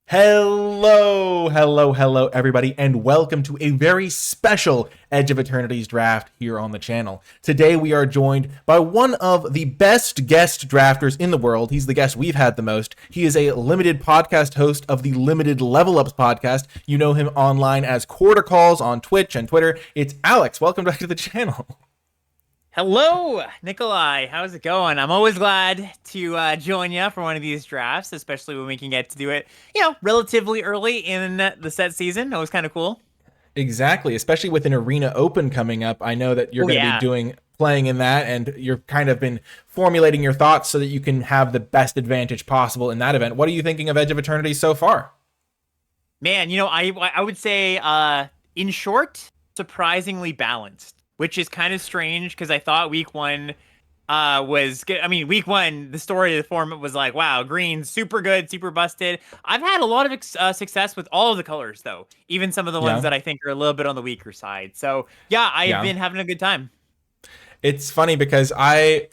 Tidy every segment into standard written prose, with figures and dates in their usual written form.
Hello, everybody, and welcome to a very special Edge of Eternities Draft here on the channel. Today, we are joined by one of the best guest drafters in the world. He's the guest we've had the most. He is a limited podcast host of the Limited Level Ups podcast. You know him online as Quarter Calls on Twitch and Twitter. It's Alex. Welcome back to the channel. Hello, Nikolai. How's it going? I'm always glad to join you for one of these drafts, especially when we can get to do it, relatively early in the set season. Always kind of cool. Exactly, especially with an Arena Open coming up. I know that you're going to be playing in that, and you're kind of been formulating your thoughts so that you can have the best advantage possible in that event. What are you thinking of Edge of Eternity so far? Man, I would say, in short, surprisingly balanced. Which is kind of strange because I thought week one was good. I mean, week one, the story of the format was like, wow, green, super good, super busted. I've had a lot of success with all of the colors, though. Even some of the ones that I think are a little bit on the weaker side. So, I've been having a good time. It's funny because I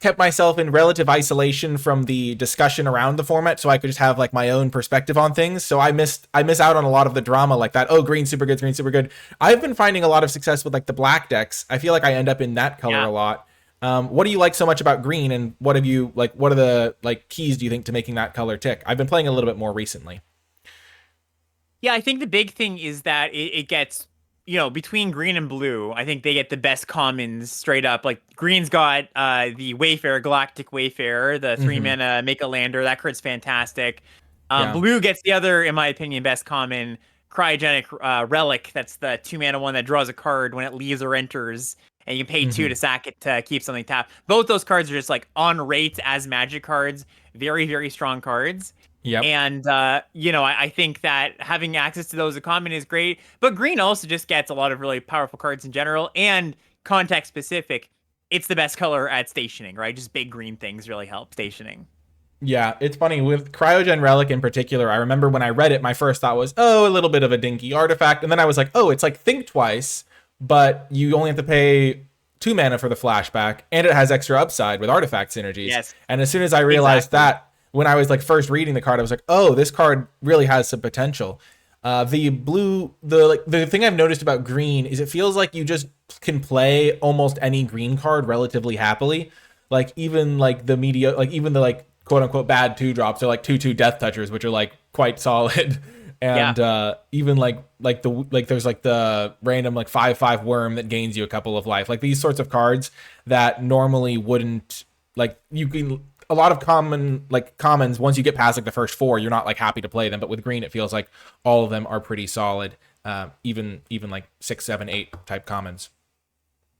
kept myself in relative isolation from the discussion around the format, so I could just have like my own perspective on things. So I miss out on a lot of the drama like that. Oh, green super good, green super good. I've been finding a lot of success with like the black decks. I feel like I end up in that color a lot. What do you like so much about green, and what have you like? What are the like keys do you think to making that color tick? I've been playing a little bit more recently. Yeah, I think the big thing is that it gets, between green and blue, I think they get the best commons straight up. Like green's got the Wayfarer, Galactic Wayfarer, the 3-mana make a lander. That card's fantastic. Blue gets the other, in my opinion, best common, Cryogenic Relic. That's the 2-mana one that draws a card when it leaves or enters, and you pay 2 to sack it to keep something tapped. Both those cards are just like on rate as Magic cards. Very, very strong cards. Yep. And, I think that having access to those in common is great. But green also just gets a lot of really powerful cards in general. And context specific, it's the best color at stationing, right? Just big green things really help stationing. Yeah, it's funny. With Cryogen Relic in particular, I remember when I read it, my first thought was, oh, a little bit of a dinky artifact. And then I was like, oh, it's like Think Twice, but you only have to pay 2 mana for the flashback, and it has extra upside with artifact synergies. Yes. And as soon as I realized that, when I was like first reading the card, I was like, oh, this card really has some potential. The blue, the thing I've noticed about green is it feels like you just can play almost any green card relatively happily. Like even like the media, like even the like quote unquote bad 2-drops are like 2/2 Death Touchers, which are like quite solid. And even like there's like the random like 5/5 worm that gains you a couple of life. Like these sorts of cards that normally wouldn't, like you can. A lot of commons, once you get past like the first 4, you're not like happy to play them. But with green, it feels like all of them are pretty solid. Even like 6, 7, 8 type commons.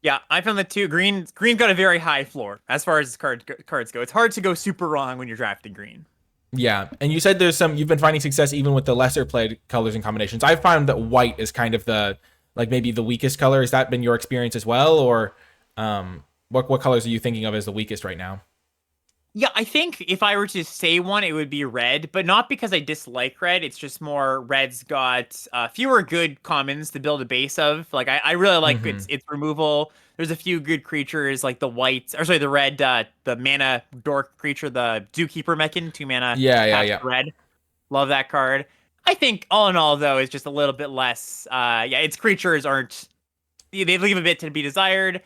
Yeah, I found that too. Green's got a very high floor as far as cards go. It's hard to go super wrong when you're drafting green. Yeah, and you said you've been finding success even with the lesser played colors and combinations. I've found that white is kind of the maybe the weakest color. Has that been your experience as well, or what colors are you thinking of as the weakest right now? Yeah, I think if I were to say one, it would be red, but not because I dislike red. It's just more red's got fewer good commons to build a base of. Like I really like its removal. There's a few good creatures like the the red, the mana dork creature, the Zookeeper Mechan, 2 mana. Yeah. Red. Love that card. I think all in all though, it's just a little bit less. Its creatures they leave a bit to be desired.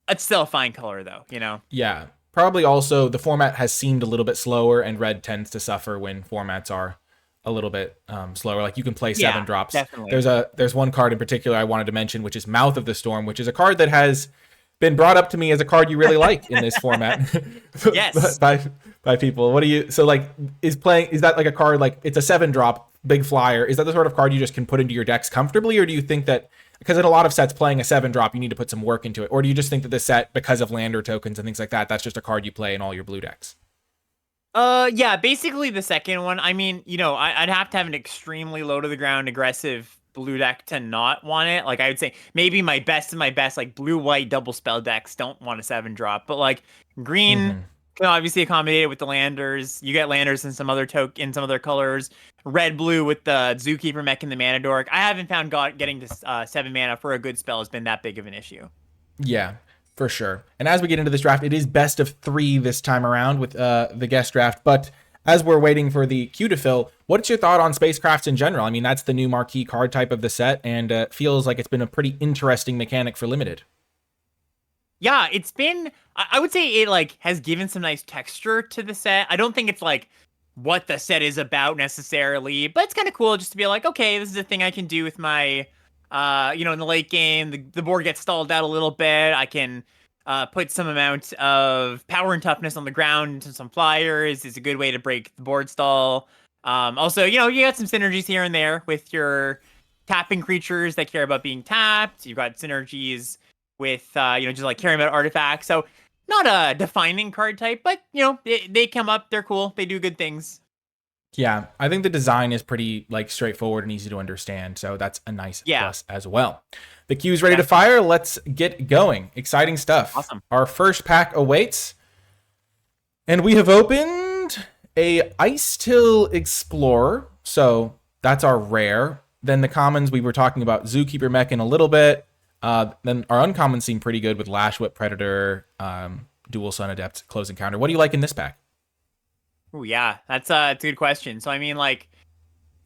It's still a fine color though, Yeah. Probably also the format has seemed a little bit slower, and red tends to suffer when formats are a little bit slower. Like you can play 7-drops. Definitely. There's one card in particular I wanted to mention, which is Mouth of the Storm, which is a card that has been brought up to me as a card you really like in this format. Yes. by people. What do you is that like a card, like it's a 7-drop big flyer? Is that the sort of card you just can put into your decks comfortably, or do you think that because in a lot of sets playing a 7-drop you need to put some work into it, or do you just think that this set, because of lander tokens and things like that, that's just a card you play in all your blue decks? Yeah, basically the second one. I mean, I'd have to have an extremely low to the ground aggressive blue deck to not want it. Like I would say maybe my best of my best, like blue white double spell decks don't want a 7-drop, but like green can obviously accommodate it with the landers. You get landers in some other colors. Red blue with the Zookeeper Mech and the Mana Dork. I haven't found getting to 7 mana for a good spell has been that big of an issue. Yeah, for sure. And as we get into this draft, it is best of 3 this time around with the guest draft. But as we're waiting for the queue to fill, what's your thought on spacecrafts in general? I mean, that's the new marquee card type of the set, and feels like it's been a pretty interesting mechanic for Limited. Yeah, it's been, I would say it like has given some nice texture to the set. I don't think it's like what the set is about necessarily, but it's kind of cool just to be like, okay, this is a thing I can do with my, in the late game, the board gets stalled out a little bit. I can put some amount of power and toughness on the ground into some flyers. It's a good way to break the board stall. Also, you got some synergies here and there with your tapping creatures that care about being tapped. You've got synergies with just like caring about artifacts. So not a defining card type, but they come up, they're cool, they do good things. Yeah, I think the design is pretty like straightforward and easy to understand, so that's a nice plus as well. The queue's ready to fire. Let's get going. Exciting stuff. Awesome. Our first pack awaits, and we have opened a Ice Till Explorer, so that's our rare. Then the commons, we were talking about Zookeeper Mech in a little bit. Then our uncommons seem pretty good with Lash Whip Predator, Dual Sun Adept, Close Encounter. What do you like in this pack? Oh yeah, that's a good question. So I mean, like,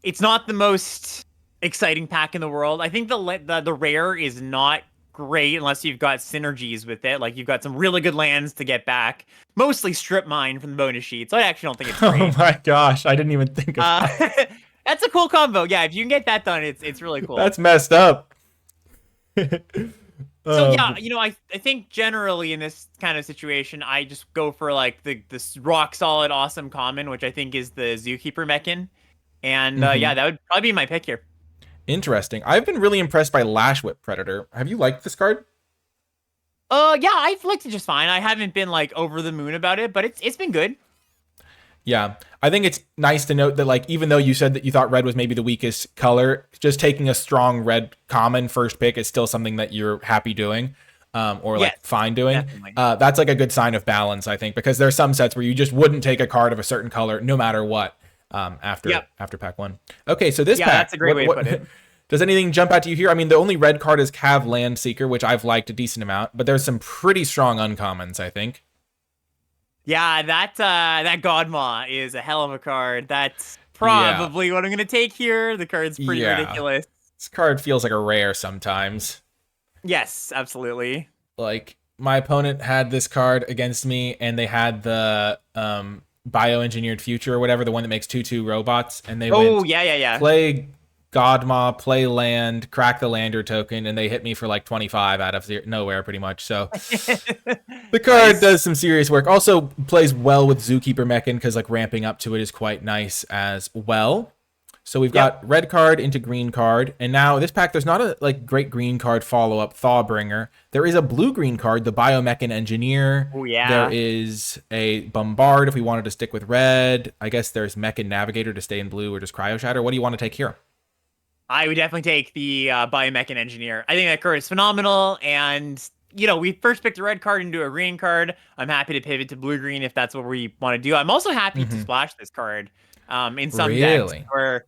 it's not the most exciting pack in the world. I think the rare is not great unless you've got synergies with it. Like you've got some really good lands to get back. Mostly Strip Mine from the bonus sheet. So I actually don't think it's great. Oh my gosh, I didn't even think of that. That's a cool combo. Yeah, if you can get that done, it's really cool. That's messed up. So yeah, I think generally in this kind of situation, I just go for like this rock solid awesome common, which I think is the Zookeeper Mechan. And yeah, that would probably be my pick here. Interesting. I've been really impressed by Lash Whip Predator. Have you liked this card? Yeah, I've liked it just fine. I haven't been like over the moon about it, but it's been good. Yeah, I think it's nice to note that, like, even though you said that you thought red was maybe the weakest color, just taking a strong red common first pick is still something that you're happy doing, or like fine doing. That's like a good sign of balance, I think, because there's some sets where you just wouldn't take a card of a certain color no matter what. After pack one. Okay, so this pack. That's a great way to put it. Does anything jump out to you here? I mean, the only red card is Cav Landseeker, which I've liked a decent amount, but there's some pretty strong uncommons, I think. Yeah, that Godmaw is a hell of a card. That's probably what I'm gonna take here. The card's pretty ridiculous. This card feels like a rare sometimes. Yes, absolutely. Like, my opponent had this card against me, and they had the bioengineered future or whatever, the one that makes 2/2 robots, and they play Godmaw, play land, crack the lander token, and they hit me for like 25 out of nowhere pretty much. So the card does some serious work. Also plays well with Zookeeper Mechan because like ramping up to it is quite nice as well. So we've got red card into green card, and now this pack there's not a like great green card follow-up, Thawbringer. There is a blue-green card, the Biomechan Engineer. Oh yeah. There is a Bombard if we wanted to stick with red. I guess there's Mechan Navigator to stay in blue, or just Cryo Shatter. What do you want to take here? I would definitely take the Biomechan Engineer. I think that card is phenomenal, and we first picked a red card into a green card. I'm happy to pivot to blue-green if that's what we want to do. I'm also happy to splash this card in some decks where,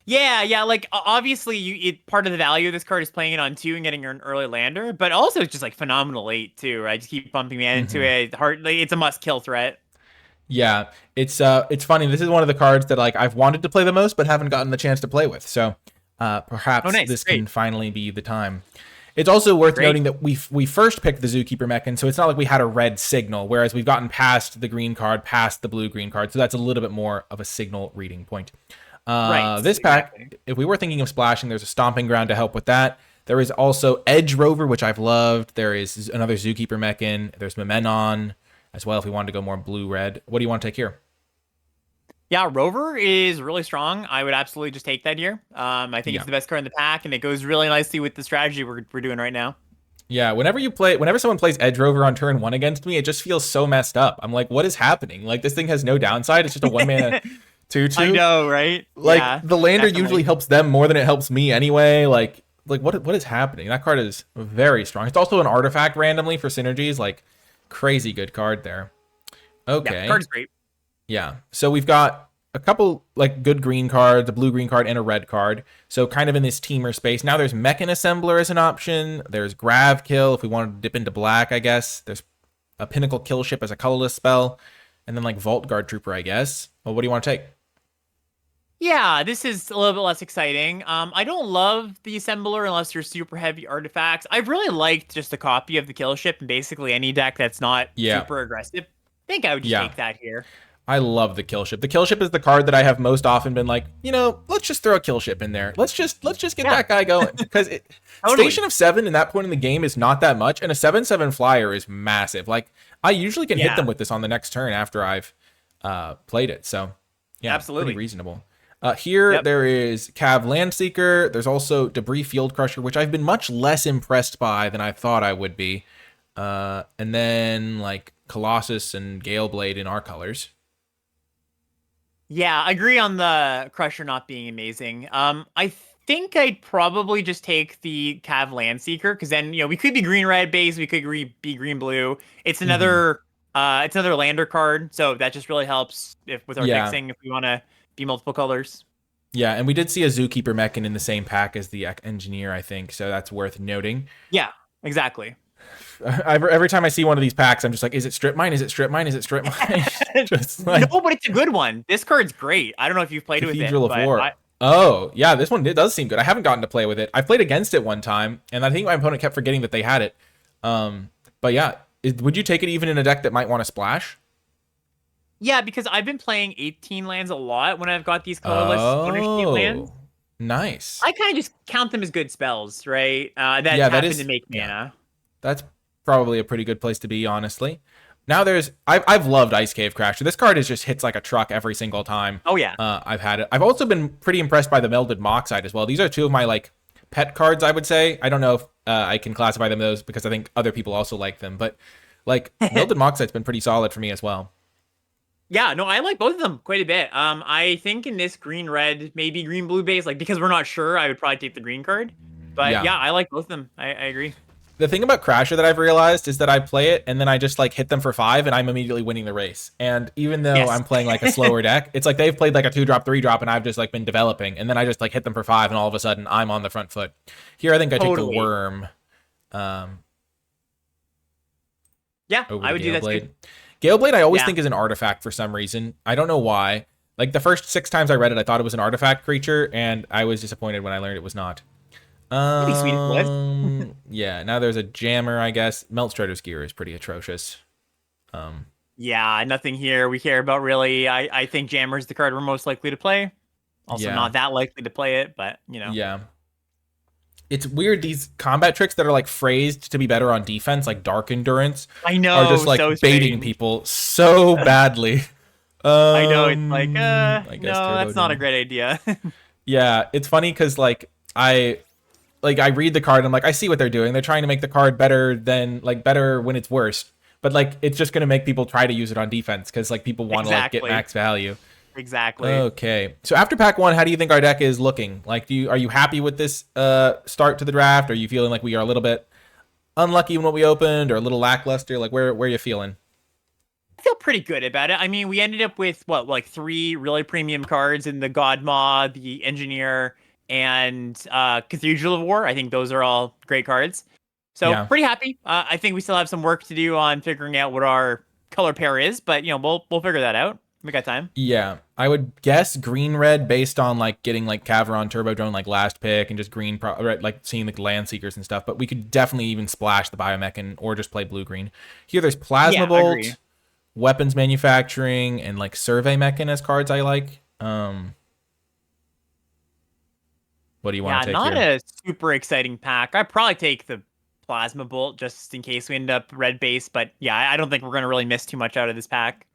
like obviously part of the value of this card is playing it on 2 and getting an early lander, but also it's just like phenomenal late too. Right? Just keep bumping man into it. It's a must-kill threat. Yeah, it's funny. This is one of the cards that like I've wanted to play the most, but haven't gotten the chance to play with. So. Perhaps this can finally be the time. It's also worth noting that we first picked the Zookeeper Mechan, so it's not like we had a red signal, whereas we've gotten past the green card, past the blue-green card, so that's a little bit more of a signal reading point. This pack, if we were thinking of splashing, there's a Stomping Ground to help with that. There is also Edge Rover, which I've loved. There is another Zookeeper Mechan. There's Memenon as well if we wanted to go more blue-red. What do you want to take here? Yeah, Rover is really strong. I would absolutely just take that here. I think it's the best card in the pack, and it goes really nicely with the strategy we're doing right now. Yeah, whenever someone plays Edge Rover on turn 1 against me, it just feels so messed up. I'm like, what is happening? Like, this thing has no downside. It's just a 1-mana 2/2. I know, right? Like, the lander usually helps them more than it helps me anyway. Like what is happening? That card is very strong. It's also an artifact randomly for synergies. Like, crazy good card there. Okay. Yeah, the card is great. Yeah. So we've got a couple like good green cards, a blue-green card, and a red card. So kind of in this teamer space. Now there's Mechan Assembler as an option. There's Grav Kill if we wanted to dip into black, I guess. There's a Pinnacle Kill Ship as a colorless spell. and then like Vault Guard Trooper, I guess. Well, what do you want to take? Yeah, this is a little bit less exciting. I don't love the assembler unless you're super heavy artifacts. I really liked just a copy of the kill ship in basically any deck that's not Yeah, super aggressive. I think I would just yeah. take that here. I love the kill ship. The kill ship is the card that I have most often been like, let's just throw a kill ship in there. Let's just get that guy going because Totally. Station of 7 in that point in the game is not that much, and a 7/7 flyer is massive. Like I usually can hit them with this on the next turn after I've played it. So yeah, Absolutely. pretty reasonable. Here there is Cav Landseeker. There's also Debris Field Crusher, which I've been much less impressed by than I thought I would be. And then like Colossus and Galeblade in our colors. Yeah, I agree on the Crusher not being amazing. I think I'd probably just take the Cav Landseeker because then we could be green-red base, we could be green-blue. It's another lander card, so that just really helps with our mixing if we want to be multiple colors. Yeah, and we did see a Zookeeper Mechan in the same pack as the Engineer, I think, so that's worth noting. Yeah, exactly. Every time I see one of these packs, I'm just like, is it Strip Mine? Is it Strip Mine? Is it Strip Mine? Just like, no, but it's a good one. This card's great. I don't know if you've played Cathedral with it. of War. Oh, yeah, this one, it does seem good. I haven't gotten to play with it. I played against it one time, and I think my opponent kept forgetting that they had it. But yeah, would you take it even in a deck that might want to splash? Yeah, because I've been playing 18 lands a lot when I've got these colorless ownership lands. Nice. I kind of just count them as good spells, right? That happen to make mana. That's probably a pretty good place to be, honestly. Now I've loved Ice Cave Crasher. This card just hits like a truck every single time. Oh yeah. I've had it. I've also been pretty impressed by the Melded Moxide as well. These are two of my like pet cards, I would say. I don't know if I can classify them those because I think other people also like them, but like Melded Moxide's been pretty solid for me as well. Yeah, no, I like both of them quite a bit. I think in this green-red, maybe green-blue base, like because we're not sure, I would probably take the green card. But yeah, I like both of them. I agree. The thing about Crasher that I've realized is that I play it and then I just like hit them for 5 and I'm immediately winning the race. And even though I'm playing like a slower deck, it's like they've played like a 2-drop, 3-drop, and I've just like been developing. And then I just like hit them for 5 and all of a sudden I'm on the front foot. Here I think I take the Worm. Yeah, I would do that too. Galeblade I always think is an artifact for some reason. I don't know why. Like the first 6 times I read it, I thought it was an artifact creature, and I was disappointed when I learned it was not. Pretty sweet it yeah, now there's a Jammer, I guess. Meltstrider's gear is pretty atrocious. Yeah, nothing here we care about really. I think Jammer's the card we're most likely to play. Also not that likely to play it, but Yeah. It's weird, these combat tricks that are like phrased to be better on defense, like Dark Endurance, I know, are just like so baiting people so badly. I know, it's like, no, that's not a great idea. Yeah, it's funny because like I read the card and I'm like, I see what they're doing. They're trying to make the card better when it's worse. But like it's just gonna make people try to use it on defense because like people want to like get max value. Exactly. Okay. So after pack 1, how do you think our deck is looking? Like are you happy with this start to the draft? Are you feeling like we are a little bit unlucky when what we opened or a little lackluster? Like where are you feeling? I feel pretty good about it. I mean, we ended up with like 3 really premium cards in the Godmaw, the Engineer, and Cathedral of War. I think those are all great cards. So pretty happy. I think we still have some work to do on figuring out what our color pair is, but we'll figure that out. We got time. Yeah, I would guess green-red based on like getting like Caveron Turbo Drone like last pick and just green, like seeing like Land Seekers and stuff. But we could definitely even splash the Biomechan or just play blue-green. Here there's Plasma Bolt, Weapons Manufacturing, and like Survey Mechan as cards I like. What do you want to take not here? A super exciting pack. I'd probably take the Plasma Bolt just in case we end up red base. But yeah, I don't think we're going to really miss too much out of this pack.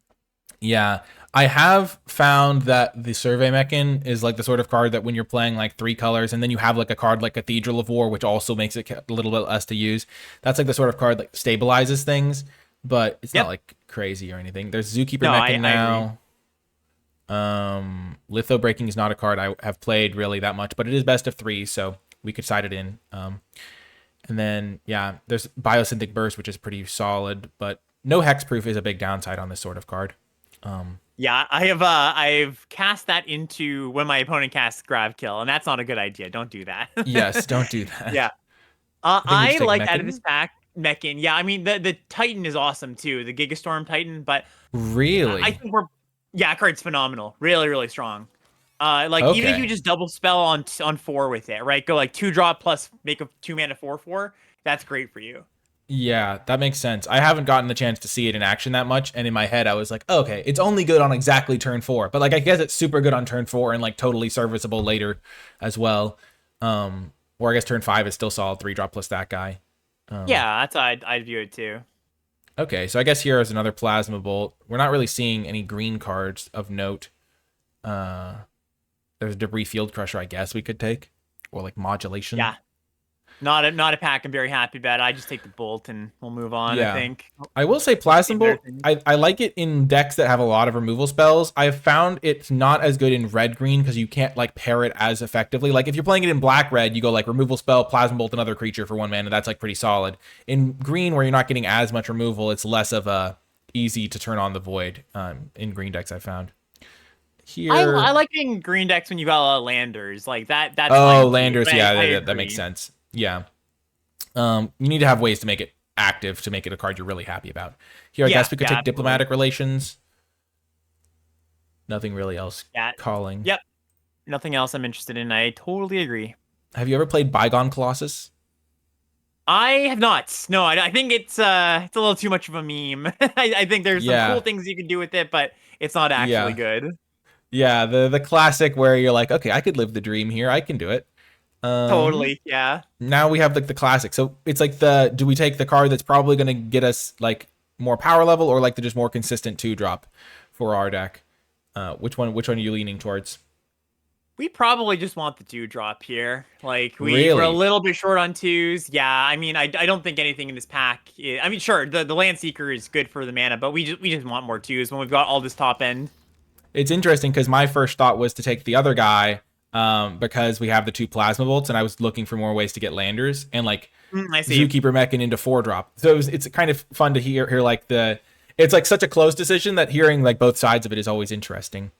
Yeah, I have found that the Survey Mechan is like the sort of card that when you're playing like 3 colors and then you have like a card like Cathedral of War, which also makes it a little bit less to use. That's like the sort of card that stabilizes things, but it's not like crazy or anything. There's Zookeeper Mechan now. Litho Breaking is not a card I have played really that much, but it is best of 3, so we could side it in. And then, yeah, there's Biosynthetic Burst, which is pretty solid, but no hexproof is a big downside on this sort of card. Yeah, I've cast that into when my opponent casts Grav Kill, and that's not a good idea. Don't do that. Yes, don't do that. Yeah. I like out of this pack Mechan. Yeah, I mean the Titan is awesome too, the Gigastorm Titan, but I Really? think we're yeah, card's phenomenal. Really, really strong. Like even if you Okay. just double spell on 4 with it, right? Go like 2 drop plus make a 2 mana 4/4. That's great for you. Yeah, that makes sense. I haven't gotten the chance to see it in action that much, and in my head I was like, okay, it's only good on exactly turn 4. But like I guess it's super good on turn 4 and like totally serviceable later as well. Or I guess turn 5 is still solid 3 drop plus that guy. Yeah, that's how I'd view it too. Okay, so I guess here is another Plasma Bolt. We're not really seeing any green cards of note. There's a Debris Field Crusher, I guess we could take, or like Modulation. Yeah, not a pack I'm very happy about. I just take the bolt and we'll move on. I Yeah. think. I will say We've Plasma seen better Bolt, things. I like it in decks that have a lot of removal spells. I've found it's not as good in red-green because you can't like pair it as effectively. Like if you're playing it in black-red, you go like removal spell, Plasma Bolt, another creature for 1 mana. That's like pretty solid. In green, where you're not getting as much removal, it's less of a easy to turn on the void in green decks I found. Here, I like in green decks when you got a lot of landers like that. That's oh, fine too. Landers, But yeah, I that makes agree. sense. Yeah. You need to have ways to make it active to make it a card you're really happy about. Here, I Yeah, guess we could yeah, take absolutely. Diplomatic Relations. Nothing really else Yeah, calling. yep. Nothing else I'm interested in. I totally agree. Have you ever played Bygone Colossus? I have not. No, I think it's a little too much of a meme. I think there's some cool Yeah, things you can do with it, but it's not actually yeah, good. yeah. The classic where you're like, okay, I could live the dream here. I can do it. Um, Totally. Yeah. Now we have like the classic. So it's like the do we take the card that's probably going to get us like more power level or like the just more consistent 2 drop for our deck? Which one are you leaning towards? We probably just want the 2 drop here. Like we're a Really? little bit short on 2s. Yeah, I mean I don't think anything in this pack. I mean sure the Land Seeker is good for the mana, but we just want more 2s when we've got all this top end. It's interesting because my first thought was to take the other guy because we have the 2 Plasma Bolts, and I was looking for more ways to get landers and like I see. Zookeeper meching into 4 drop. So it's kind of fun to hear like the it's like such a close decision that hearing like both sides of it is always interesting.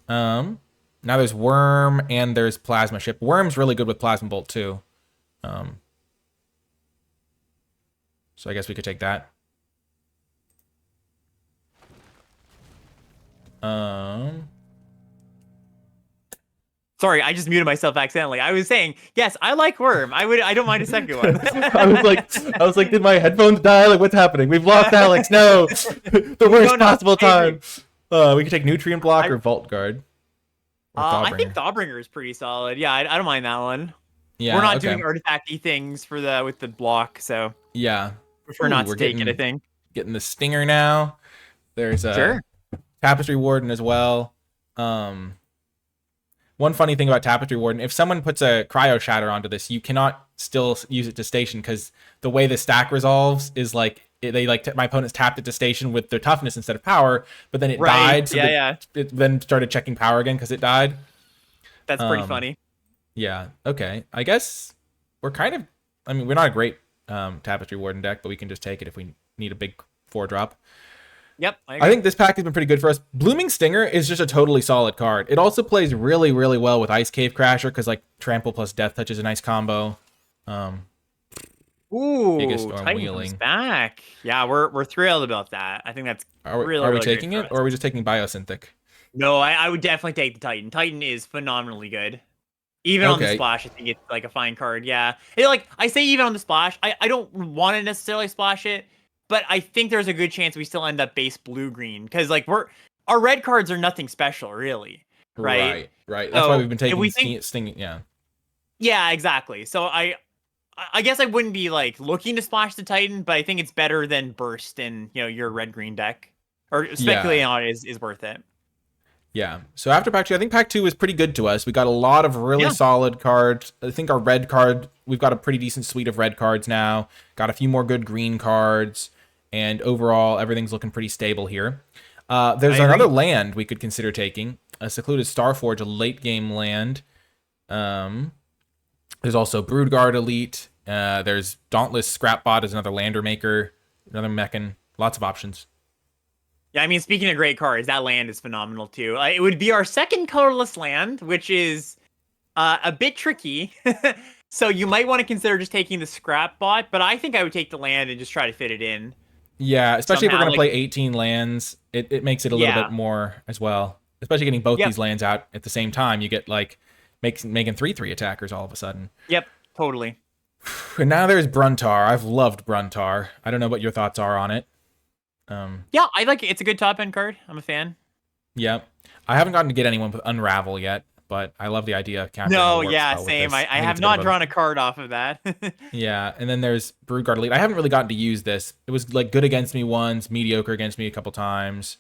Now there's Worm and there's Plasma Ship. Worm's really good with Plasma Bolt too. Um, so I guess we could take that. Um, Sorry, I just muted myself accidentally. I was saying, yes, I like Worm. I don't mind a second one. I was like, did my headphones die? Like, what's happening? We've lost Alex. No, the worst No, possible I agree. time. We could take Nutrient Block I or Vault Guard or I think Thawbringer. Thawbringer is pretty solid. Yeah, I don't mind that one. We're Yeah. not doing Okay. artifacty things for the with the block, so Yeah. prefer Ooh, not we're to take it, I getting think. getting the Stinger now. There's a Sure. Tapestry Warden as well. One funny thing about Tapestry Warden, if someone puts a Cryo Shatter onto this, you cannot still use it to station because the way the stack resolves is like my opponents tapped it to station with their toughness instead of power, but then it Right. died, so Yeah. it then started checking power again because it died. That's pretty Um, funny. yeah, okay. I guess we're kind of. I mean, we're not a great Tapestry Warden deck, but we can just take it if we need a big 4 drop. Yep. I think this pack has been pretty good for us. Blooming Stinger is just a totally solid card. It also plays really, really well with Ice Cave Crasher because like Trample plus Death Touch is a nice combo. Biggest Ooh, Storm Titan comes Wheeling. back. Yeah, we're thrilled about that. I think that's really, Are we really great taking for it us. or are we just taking Biosynthetic? No, I would definitely take the Titan. Titan is phenomenally good. Even on the Okay. splash, I think it's like a fine card. Yeah. Like I say even on the splash, I don't want to necessarily splash it, but I think there's a good chance we still end up base blue green because like our red cards are nothing special really, right? Right. That's why So we've been if taking we think, Sting. Yeah. yeah, exactly. So I guess I wouldn't be like looking to splash the Titan, but I think it's better than burst in your red green deck, or Yeah. speculating on it is worth it. Yeah. So after Pack 2, I think Pack 2 was pretty good to us. We got a lot of really Yeah. solid cards. I think our red card, we've got a pretty decent suite of red cards now. Got a few more good green cards. And overall, everything's looking pretty stable here. There's I agree. another land we could consider taking. A Secluded Starforge, a late game land. There's also Broodguard Elite. There's Dauntless Scrapbot as another lander maker. Another mechan. Lots of options. Yeah, I mean, speaking of great cards, that land is phenomenal too. It would be our second colorless land, which is a bit tricky. So you might want to consider just taking the scrap bot, but I think I would take the land and just try to fit it in. Yeah, especially if we're somehow. gonna Like, play 18 lands, it makes it a little yeah, bit more as well. Especially getting both yep, these lands out at the same time, you get like making 3/3 attackers all of a sudden. yep, totally. And now there's Bruntar. I've loved Bruntar. I don't know what your thoughts are on it. Yeah, I like it. It's a good top end card. I'm a fan. Yeah, I haven't gotten to get anyone with Unravel yet, but I love the idea of countering a No, warp yeah, spell with same. this. I I think have it's a bit not of a drawn a card off of that. yeah. And then there's Broodguard Elite. I haven't really gotten to use this. It was like good against me once, mediocre against me a couple times.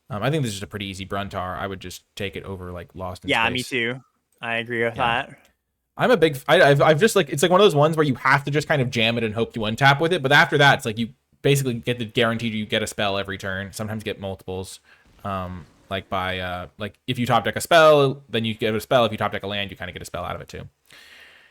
I think this is just a pretty easy Bruntar. I would just take it over like Lost in Yeah, me Space. too. I agree with Yeah. that. I'm a big. I've just like it's like one of those ones where you have to just kind of jam it and hope you untap with it. But after that, it's like you basically get the guaranteed you get a spell every turn. Sometimes get multiples. Like by like if you top deck a spell, then you get a spell. If you top deck a land, you kind of get a spell out of it too.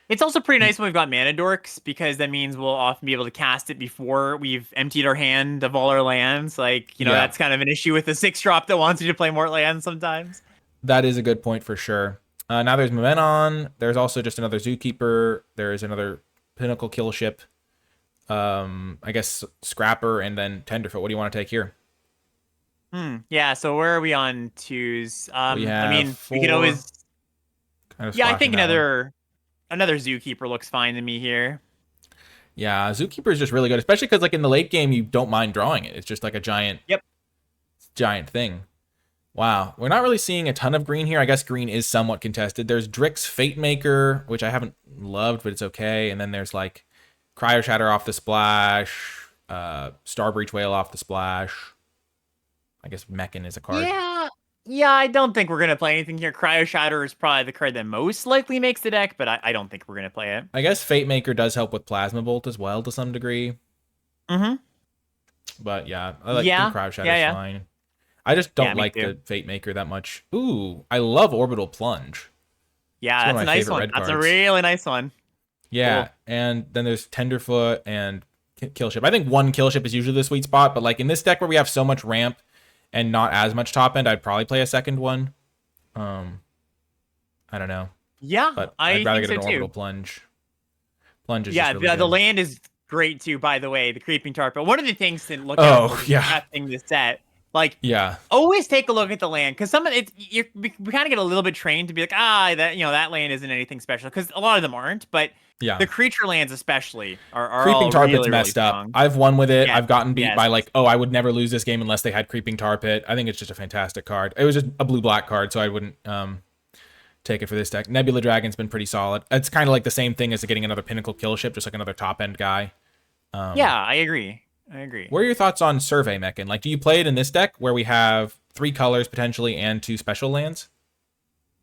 It's also pretty nice when we've got mana dorks because that means we'll often be able to cast it before we've emptied our hand of all our lands. Like, Yeah. that's kind of an issue with the 6-drop that wants you to play more lands sometimes. That is a good point for sure. Now there's Momenon. There's also just another Zookeeper. There's another Pinnacle Kill Ship. I guess Scrapper and then Tenderfoot. What do you want to take here? Yeah, so where are we on twos? We have I mean, we four. could always. Kind of Yeah, I think splashing that one. another Zookeeper looks fine to me here. Yeah, Zookeeper is just really good, especially because like in the late game you don't mind drawing it. It's just like a Yep. giant thing. Wow, we're not really seeing a ton of green here. I guess green is somewhat contested. There's Drix Fate Maker, which I haven't loved, but it's okay. And then there's like Cryo Shatter off the splash, Starbreach Whale off the splash. I guess Mechan is a card. Yeah, I don't think we're gonna play anything here. Cryo Shatter is probably the card that most likely makes the deck, but I don't think we're gonna play it. I guess Fate Maker does help with Plasma Bolt as well to some degree. Mm-hmm. But yeah, I like Yeah, think Cryo Shatter's yeah. fine. I just don't Me like too. the Fate Maker that much. Ooh, I love Orbital Plunge. Yeah, It's one that's of a my nice favorite one. red That's a cards. really nice one. Yeah, Cool. and then there's Tenderfoot and Kill Ship. I think one Kill Ship is usually the sweet spot, but like in this deck where we have so much ramp and not as much top end, I'd probably play a second one. I don't know, Yeah, but I I'd rather think get an so Orbital too. Plunge. Plunge is Yeah, just really the good. land is great too, by the way, the Creeping Tarp. But one of the things to look out Oh, for yeah. drafting this set, like, Yeah, always take a look at the land because some of it we kind of get a little bit trained to be like, that that land isn't anything special because a lot of them aren't, but yeah. the creature lands especially are Creeping all Tar Pit's really, really messed up. strong. I've won with it. Yes, I've gotten beat yes. by like, oh, I would never lose this game unless they had Creeping Tar Pit. I think it's just a fantastic card. It was just a blue-black card, so I wouldn't take it for this deck. Nebula Dragon's been pretty solid. It's kind of like the same thing as getting another Pinnacle Kill Ship, just like another top-end guy. Yeah, I agree. What are your thoughts on Survey Mechan? Like, do you play it in this deck where we have 3 colors potentially and 2 special lands?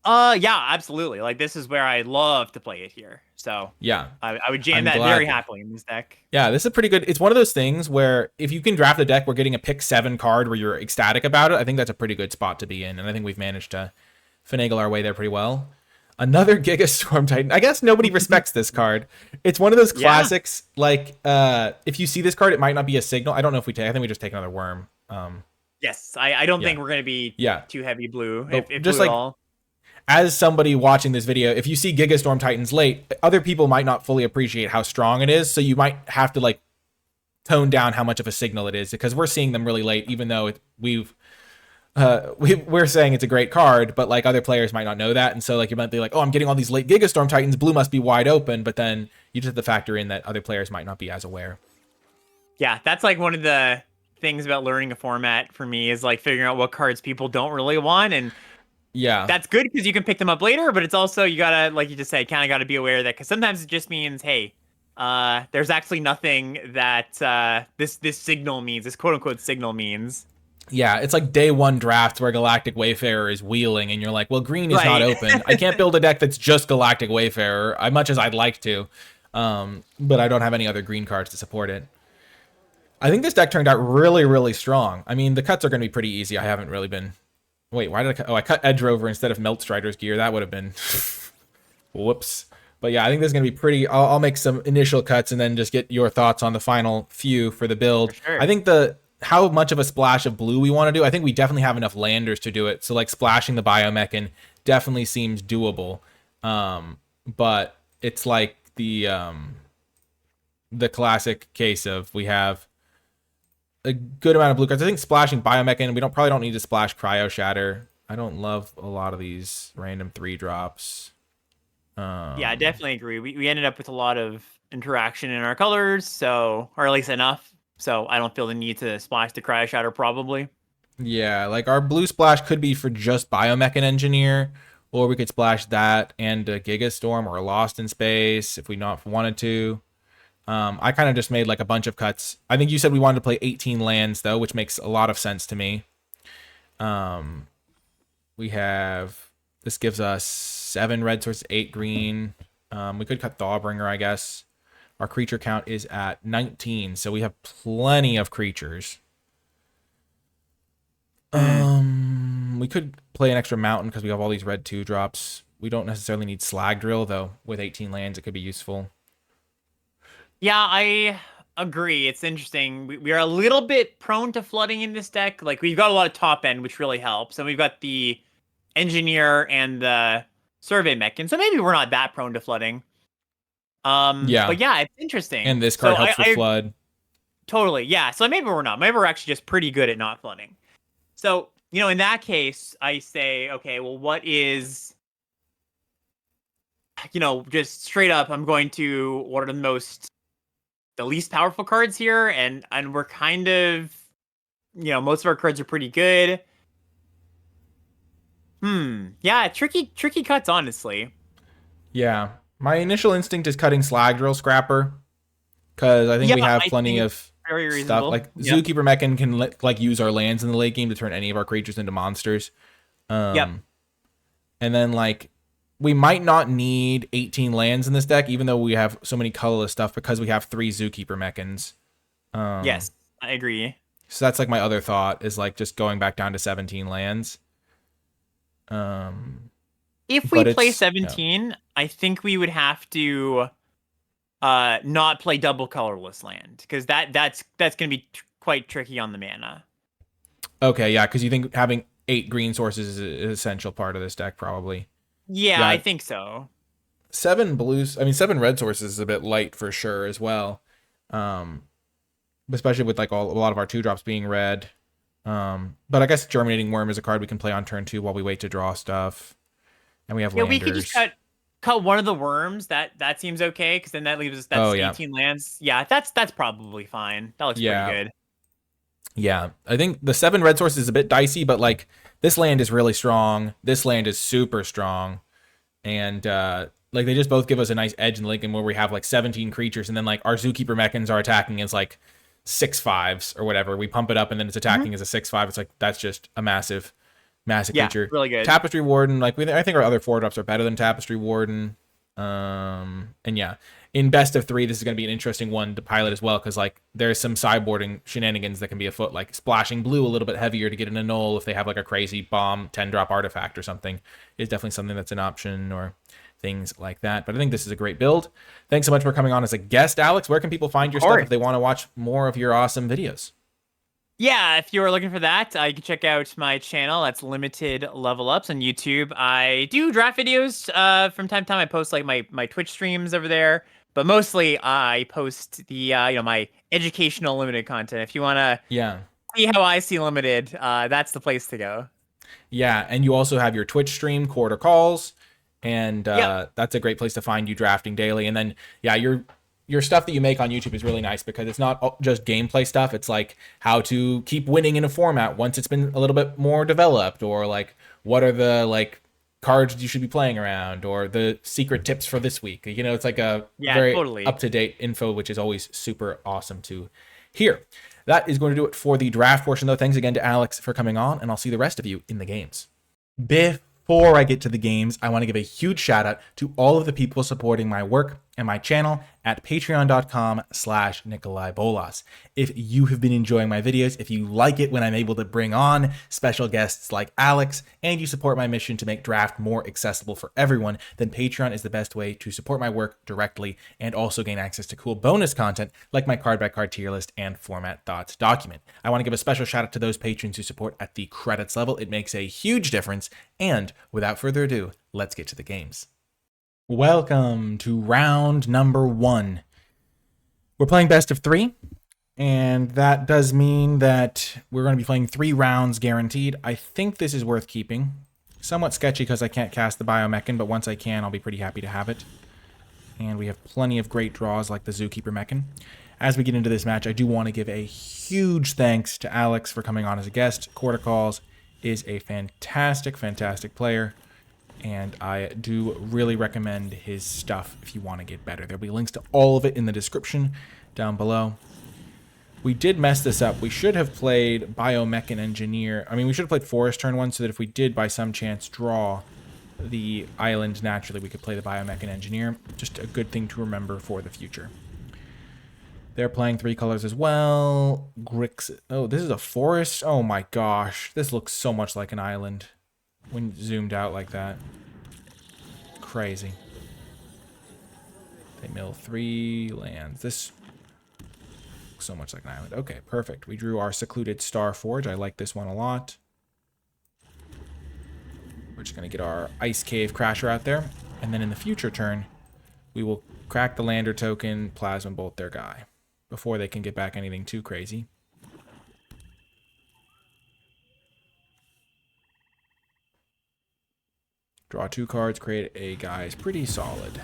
Yeah, absolutely. Like this is where I love to play it here. So Yeah. I would jam I'm that glad very that- happily in this deck. Yeah, this is pretty good. It's one of those things where if you can draft a deck where getting a pick 7 card where you're ecstatic about it, I think that's a pretty good spot to be in. And I think we've managed to finagle our way there pretty well. Another Giga Storm Titan. I guess nobody respects this card. It's one of those classics. Like, if you see this card, it might not be a signal. I don't know if we take. I think we just take another worm. Yes, I don't Yeah. think we're gonna be Yeah. too heavy blue. But If just blue like- at all. As somebody watching this video, if you see Giga Storm Titans late, other people might not fully appreciate how strong it is. So you might have to like tone down how much of a signal it is because we're seeing them really late, even though we're saying it's a great card, but like other players might not know that. And so like you might be like, oh, I'm getting all these late Giga Storm Titans. Blue must be wide open. But then you just have to factor in that other players might not be as aware. Yeah, that's like one of the things about learning a format for me is like figuring out what cards people don't really want, and Yeah. that's good because you can pick them up later. But it's also you gotta, like you just said, kind of gotta be aware of that because sometimes it just means, hey, there's actually nothing that this signal means, this quote unquote signal means. Yeah, it's like day 1 drafts where Galactic Wayfarer is wheeling, and you're like, well, green is not Right. open. I can't build a deck that's just Galactic Wayfarer, as much as I'd like to, but I don't have any other green cards to support it. I think this deck turned out really, really strong. I mean, the cuts are going to be pretty easy. I haven't really been... Wait, why did I cut... Oh, I cut Edge Rover instead of Melt Strider's gear. That would have been... Whoops. But yeah, I think this is going to be pretty... I'll make some initial cuts and then just get your thoughts on the final few for the build. For sure. I think how much of a splash of blue we want to do, I think we definitely have enough landers to do it. So like splashing the Biomechan definitely seems doable. But it's like the classic case of we have a good amount of blue cards. I think splashing Biomech, we probably don't need to splash Cryo Shatter. I don't love a lot of these random 3-drops. Yeah, I definitely agree. We ended up with a lot of interaction in our colors, so, or at least enough. So I don't feel the need to splash the Cryo Shatter probably. Yeah, like our blue splash could be for just Biomech Engineer, or we could splash that and a Gigastorm or a Lost in Space if we not wanted to. I kind of just made like a bunch of cuts. I think you said we wanted to play 18 lands though, which makes a lot of sense to me. We have, this gives us 7 red sources, 8 green. We could cut Thawbringer, I guess. Our creature count is at 19, so we have plenty of creatures. We could play an extra mountain because we have all these red 2-drops. We don't necessarily need Slag Drill, though. With 18 lands, it could be useful. Yeah, I agree. It's interesting. We are a little bit prone to flooding in this deck. Like, we've got a lot of top end, which really helps. And we've got the Engineer and the Survey Mech. And so maybe we're not that prone to flooding. Yeah. But yeah, it's interesting. And this card helps with flood. Totally, yeah. So maybe we're not. Maybe we're actually just pretty good at not flooding. So, in that case, I say, okay, well, what is, just straight up, I'm going to, what are the least powerful cards here? And we're kind of, most of our cards are pretty good. Yeah, tricky cuts, honestly. Yeah. My initial instinct is cutting Slag Drill Scrapper, because I think we have plenty of stuff. Like, Zookeeper Mechan can use our lands in the late game to turn any of our creatures into monsters. And then we might not need 18 lands in this deck, even though we have so many colorless stuff, because we have 3 Zookeeper Mechans. Yes, I agree. So that's my other thought, is just going back down to 17 lands. If we play 17, I think we would have to not play double colorless land, because that's going to be quite tricky on the mana. Okay, yeah, because you think having 8 green sources is an essential part of this deck, probably. Yeah, I think so. 7 red sources is a bit light for sure as well. Especially with a lot of our 2-drops being red. But I guess Germinating Worm is a card we can play on turn 2 while we wait to draw stuff. And we have landers. We could just cut one of the worms. That seems okay, because then that leaves us 18 lands. Yeah, that's probably fine. That looks pretty good. Yeah, I think the 7 red source is a bit dicey, but this land is really strong. This land is super strong, and they just both give us a nice edge in the late game where we have 17 creatures, and then our Zookeeper Mechans are attacking as 6/5s or whatever. We pump it up, and then it's attacking as a 6/5. It's that's just a massive creature. Really good. Tapestry Warden, I think our other 4-drops are better than Tapestry Warden. And yeah, in best of 3, this is going to be an interesting one to pilot as well, because there's some sideboarding shenanigans that can be afoot, like splashing blue a little bit heavier to get an annul if they have a crazy bomb 10-drop artifact or something is definitely something that's an option, or things like that. But I think this is a great build. Thanks so much for coming on as a guest, Alex. Where can people find your stuff if they want to watch more of your awesome videos? Yeah, if you're looking for that, you can check out my channel. That's Limited Level Ups on YouTube. I do draft videos from time to time. I post my Twitch streams over there, but mostly I post the my educational limited content. If you want to see how I see limited, that's the place to go. Yeah, and you also have your Twitch stream, Quarter Calls, and that's a great place to find you drafting daily. And then your stuff that you make on YouTube is really nice, because it's not just gameplay stuff. It's how to keep winning in a format once it's been a little bit more developed, or what are the cards you should be playing around, or the secret tips for this week. It's a very totally up-to-date info, which is always super awesome to hear. That is going to do it for the draft portion, though. Thanks again to Alex for coming on, and I'll see the rest of you in the games. Before I get to the games, I want to give a huge shout out to all of the people supporting my work and my channel at patreon.com/NicolaiBolas. If you have been enjoying my videos, if you like it when I'm able to bring on special guests like Alex, and you support my mission to make draft more accessible for everyone, then Patreon is the best way to support my work directly and also gain access to cool bonus content like my card by card tier list and format thoughts document. I want to give a special shout out to those patrons who support at the credits level. It makes a huge difference. And without further ado, let's get to the games. Welcome to round number 1. We're playing best of 3, And that does mean that we're going to be playing 3 rounds guaranteed. I think this is worth keeping. Somewhat sketchy because I can't cast the Biomechan, but once I can, I'll be pretty happy to have it. And we have plenty of great draws like the Zookeeper Mechan. As we get into this match, I do want to give a huge thanks to Alex for coming on as a guest. Corticalls is a fantastic, fantastic player, and I do really recommend his stuff if you want to get better. There'll be links to all of it in the description down below. We did mess this up. We should have played Biomechan Engineer. I mean, we should have played Forest turn 1 so that if we did by some chance draw the island naturally, we could play the Biomechan Engineer. Just a good thing to remember for the future. They're playing 3 colors as well. Grix. Oh, this is a forest? Oh my gosh. This looks so much like an island when zoomed out like that. Crazy. They mill 3 lands. This looks so much like an island. Okay, perfect. We drew our Secluded Star Forge. I like this one a lot. We're just going to get our Ice Cave Crasher out there. And then in the future turn, we will crack the Lander token, Plasma Bolt their guy, before they can get back anything too crazy. Draw 2 cards, create a guy is pretty solid.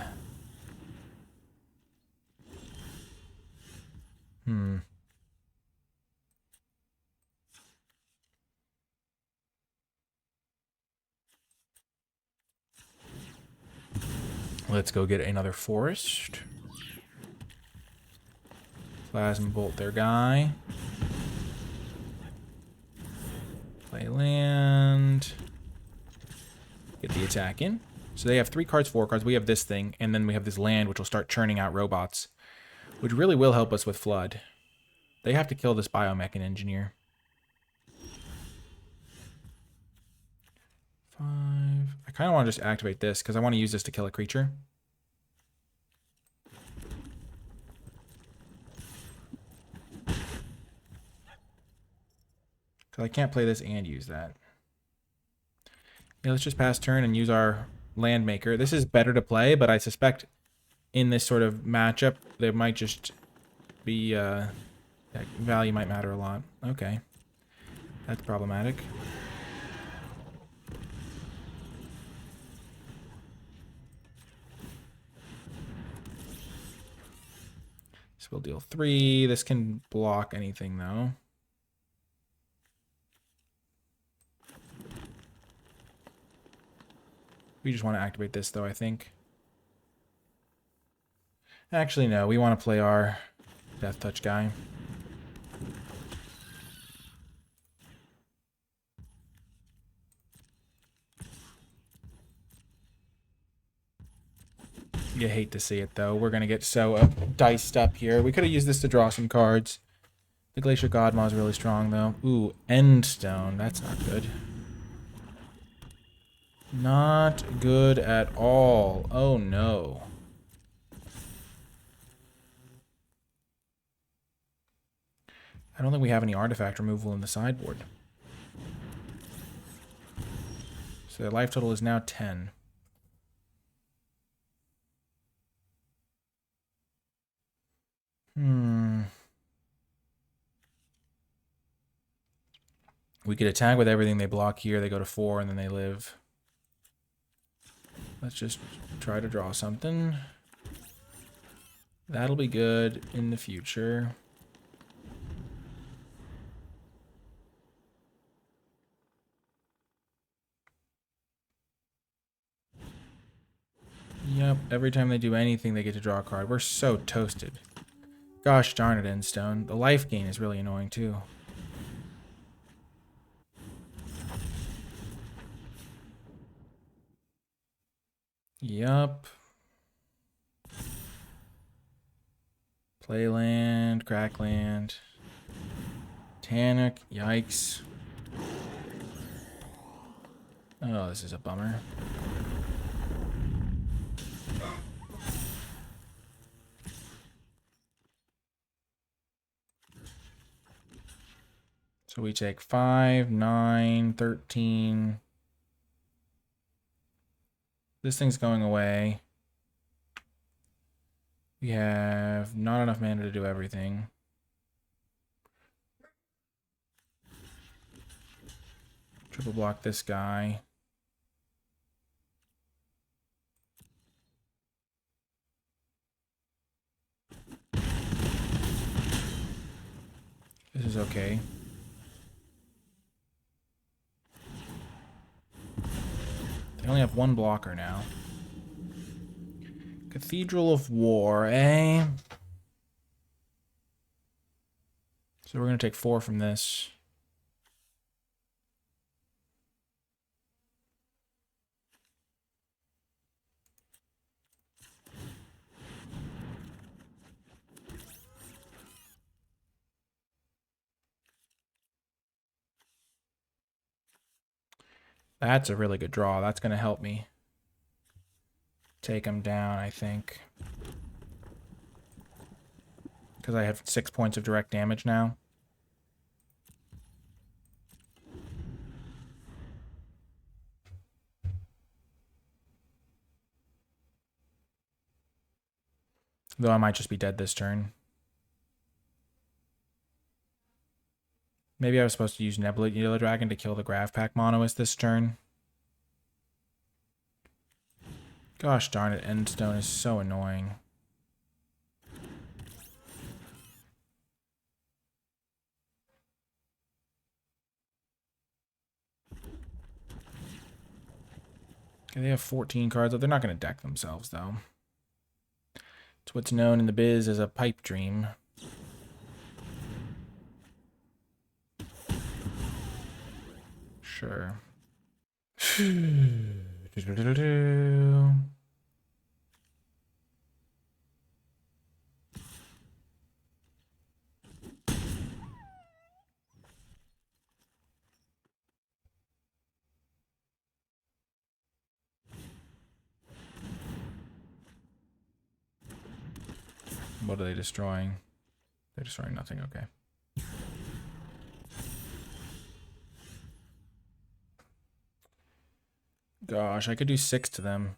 Let's go get another forest. Plasma Bolt their guy. Play land. Get the attack in. So they have 3 cards, 4 cards. We have this thing, and then we have this land, which will start churning out robots, which really will help us with Flood. They have to kill this Biomechan Engineer. 5. I kind of want to just activate this, because I want to use this to kill a creature. Because I can't play this and use that. Yeah, let's just pass turn and use our land maker. This is better to play, but I suspect in this sort of matchup, there might just be, that value might matter a lot. Okay. That's problematic. So we'll deal 3. This can block anything, though. We just want to activate this, though, I think. Actually, no. We want to play our Death Touch guy. You hate to see it, though. We're going to get so diced up here. We could have used this to draw some cards. The Glacier Godmaw is really strong, though. Ooh, Endstone. That's not good. Not good at all. Oh, no. I don't think we have any artifact removal in the sideboard. So their life total is now 10. We could attack with everything they block here. They go to 4 and then they live. Let's just try to draw something. That'll be good in the future. Yep, every time they do anything, they get to draw a card. We're so toasted. Gosh darn it, Endstone. The life gain is really annoying, too. Yup. Play land, crack land. Tannic, yikes. Oh, this is a bummer. So we take 5, 9, 13. This thing's going away. We have not enough mana to do everything. Triple block this guy. This is okay. They only have one blocker now. Cathedral of War, eh? So we're going to take 4 from this. That's a really good draw. That's going to help me take him down, I think. Because I have 6 points of direct damage now. Though I might just be dead this turn. Maybe I was supposed to use Nebula Dragon to kill the Grav Pack Monoist this turn. Gosh darn it, Endstone is so annoying. Okay, they have 14 cards. They're not going to deck themselves, though. It's what's known in the biz as a pipe dream. Sure. What are they destroying? They're destroying nothing, okay. Gosh, I could do 6 to them.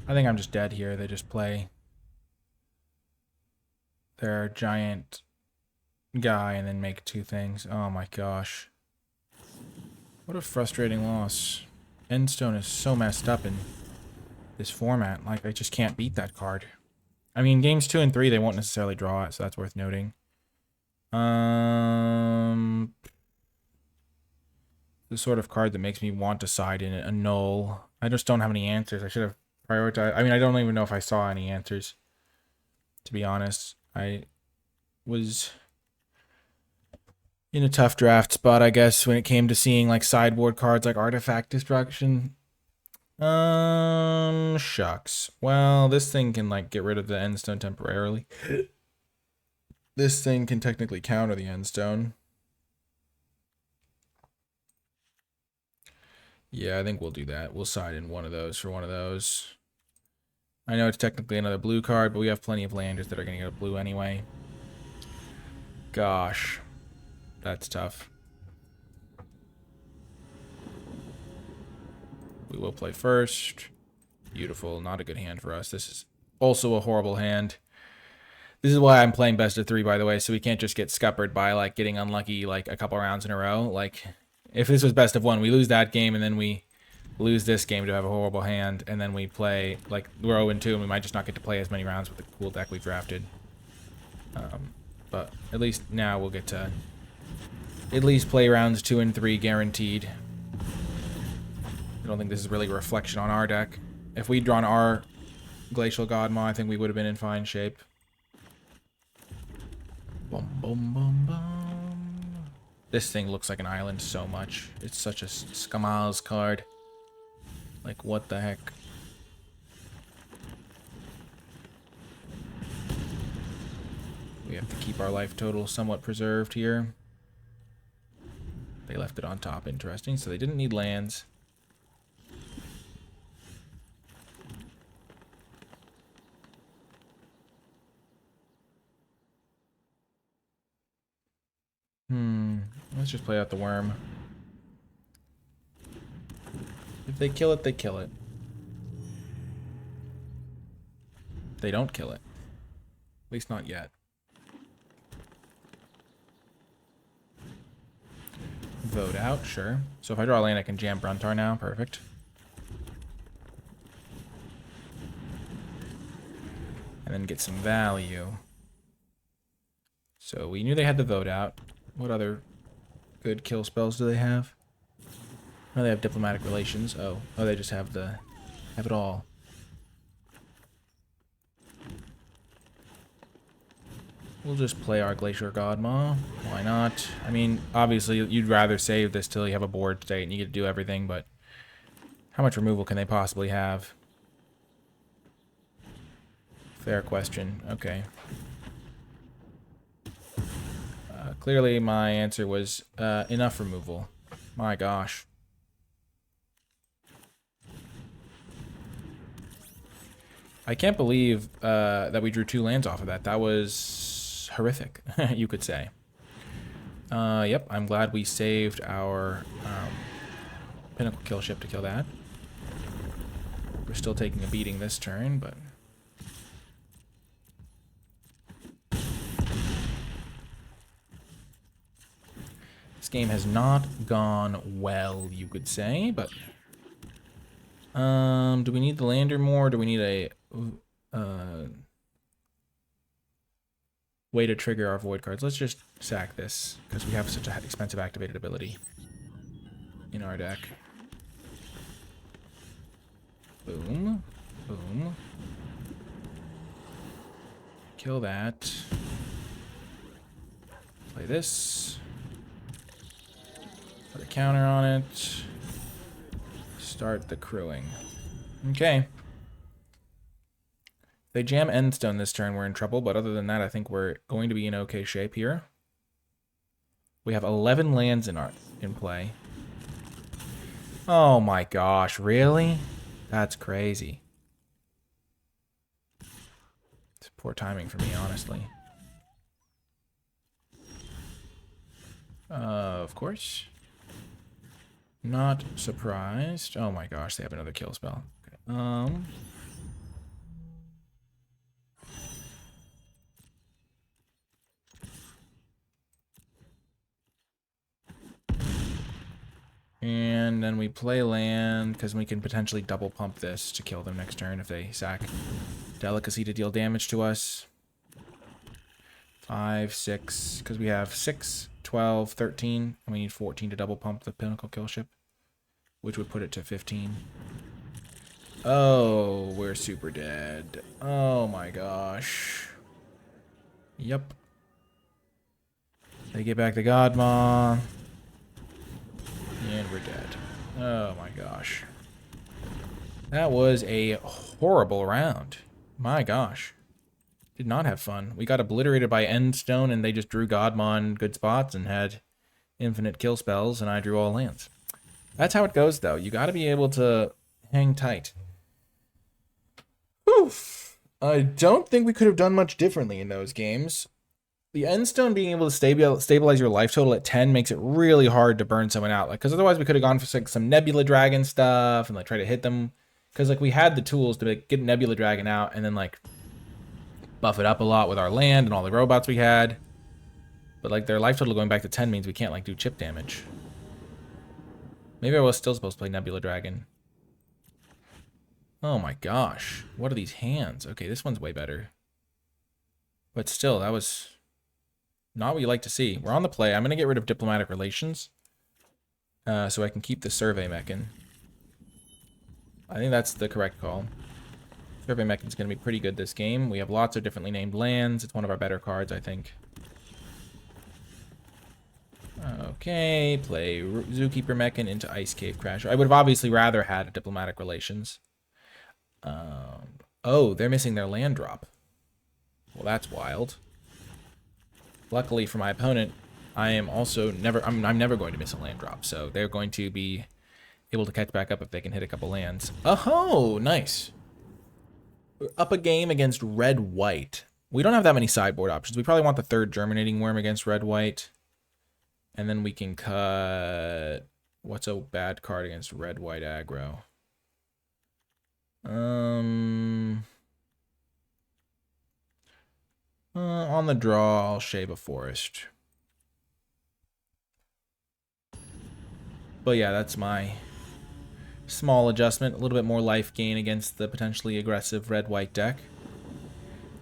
I think I'm just dead here. They just play their giant guy and then make 2 things. Oh my gosh. What a frustrating loss. Endstone is so messed up in this format. Like, I just can't beat that card. I mean, games 2 and 3, they won't necessarily draw it, so that's worth noting. The sort of card that makes me want to side in a null. I just don't have any answers. I should have prioritized. I mean, I don't even know if I saw any answers, to be honest. I was in a tough draft spot, I guess, when it came to seeing like sideboard cards like Artifact Destruction. Shucks. Well, this thing can like get rid of the Endstone temporarily. This thing can technically counter the Endstone. Yeah, I think we'll do that. We'll side in one of those for one of those. I know it's technically another blue card, but we have plenty of landers that are going to get a blue anyway. Gosh. That's tough. We will play first. Beautiful. Not a good hand for us. This is also a horrible hand. This is why I'm playing best of 3, by the way, so we can't just get scuppered by like getting unlucky like a couple rounds in a row. Like, if this was best of 1, we lose that game and then we lose this game to have a horrible hand, and then we play like we're 0-2 and we might just not get to play as many rounds with the cool deck we've drafted. But at least now we'll get to at least play rounds 2 and 3 guaranteed. I don't think this is really a reflection on our deck. If we'd drawn our Glacial Godmaw, I think we would have been in fine shape. Boom, boom, boom, boom. This thing looks like an island so much. It's such a Skamaz card. Like, what the heck? We have to keep our life total somewhat preserved here. They left it on top. Interesting. So they didn't need lands. Let's just play out the worm. If they kill it, they kill it. They don't kill it. At least not yet. Vote out, sure. So if I draw a land, I can jam Bruntar now. Perfect. And then get some value. So we knew they had the vote out. What other good kill spells do they have? Oh, they have diplomatic relations. Oh, they just have it all. We'll just play our Glacier Godmaw. Why not? I mean, obviously, you'd rather save this till you have a board state and you get to do everything, but how much removal can they possibly have? Fair question. Okay. Clearly, my answer was enough removal. My gosh. I can't believe that we drew 2 lands off of that. That was horrific, you could say. Yep, I'm glad we saved our Pinnacle Kill Ship to kill that. We're still taking a beating this turn, but... This game has not gone well, you could say, but... do we need the lander more? Do we need a... way to trigger our void cards? Let's just sack this, because we have such an expensive activated ability in our deck. Boom. Boom. Kill that. Play this. Put a counter on it. Start the crewing. Okay. If they jam Endstone this turn, we're in trouble, but other than that, I think we're going to be in okay shape here. We have 11 lands in play. Oh my gosh, really? That's crazy. It's poor timing for me, honestly. Of course. Not surprised. Oh my gosh, they have another kill spell. Okay. And then we play land, because we can potentially double pump this to kill them next turn if they sack Delicacy to deal damage to us. 5, 6, because we have 6, 12, 13, and we need 14 to double pump the Pinnacle Kill Ship, which would put it to 15. Oh, we're super dead. Oh my gosh. Yep. They get back the Godmaw. And we're dead. Oh my gosh. That was a horrible round. My gosh. Did not have fun. We got obliterated by Endstone, and they just drew Godmaw in good spots and had infinite kill spells, and I drew all lands. That's how it goes, though. You got to be able to hang tight. Oof. I don't think we could have done much differently in those games. The Endstone being able to stabilize your life total at 10 makes it really hard to burn someone out. Like, because otherwise we could have gone for like some Nebula Dragon stuff and like try to hit them. Because like we had the tools to get Nebula Dragon out and then like buff it up a lot with our land and all the robots we had. But like their life total going back to 10 means we can't like do chip damage. Maybe I was still supposed to play Nebula Dragon. Oh my gosh. What are these hands? Okay, this one's way better. But still, that was not what you like to see. We're on the play. I'm going to get rid of Diplomatic Relations so I can keep the Survey Mechan. I think that's the correct call. Survey Mechan's going to be pretty good this game. We have lots of differently named lands. It's one of our better cards, I think. Okay, play Zookeeper Mechan into Ice Cave Crasher. I would have obviously rather had a Diplomatic Relations. Oh, they're missing their land drop. Well, that's wild. Luckily for my opponent, I am also I'm never going to miss a land drop, so they're going to be able to catch back up if they can hit a couple lands. Oh, nice. We're up a game against red-white. We don't have that many sideboard options. We probably want the third Germinating Worm against red-white. And then we can cut... What's a bad card against red-white aggro? On the draw, I'll shave a forest. But yeah, that's my small adjustment. A little bit more life gain against the potentially aggressive red-white deck.